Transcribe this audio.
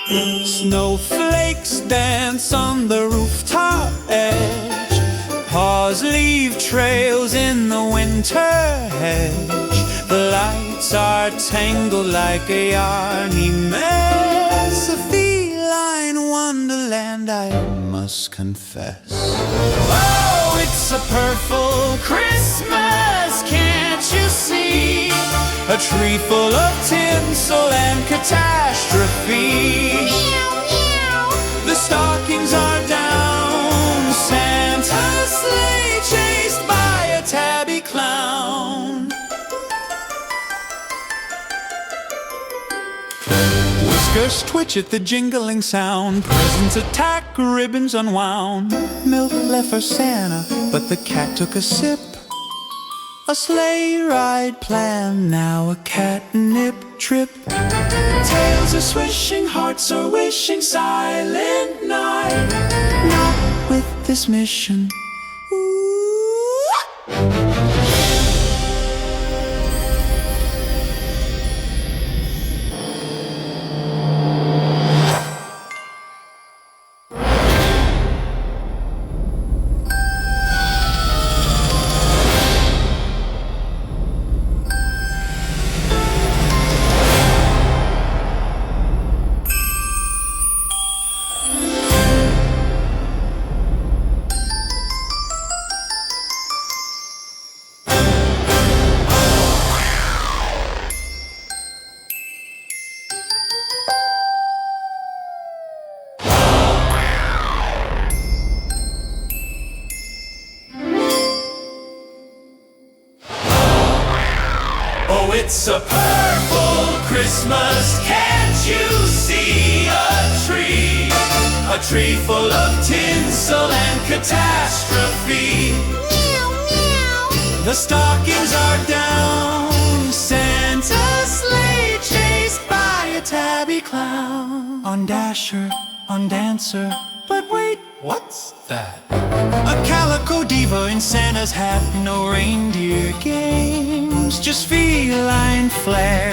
Snowflakes dance on the rooftop edge. Paws leave trails in the winter hedge. The lights are tangled like a yarny mess. A feline wonderland, I must confess. Oh, it's a purrful Christmas, can't you see? A tree full of tinsel and catastrophe. Meow, meow. The stockings are down, Santa's sleigh chased by a tabby clown. Whiskers twitch at the jingling sound. Presents attack, ribbons unwound. Milk left for Santa, but the cat took a sip. A sleigh ride planned, now a catnip trip. Tails are swishing, hearts are wishing, silent night. Not with this mission. Oh, it's a purrful Christmas, can't you see? A tree full of tinsel and catastrophe. Meow, meow. The stockings are down, Santa's sleigh chased by a tabby clown. On Dasher, on Dancer, but wait, what's that? A calico diva in Santa's hat, no reindeer games, just feline flair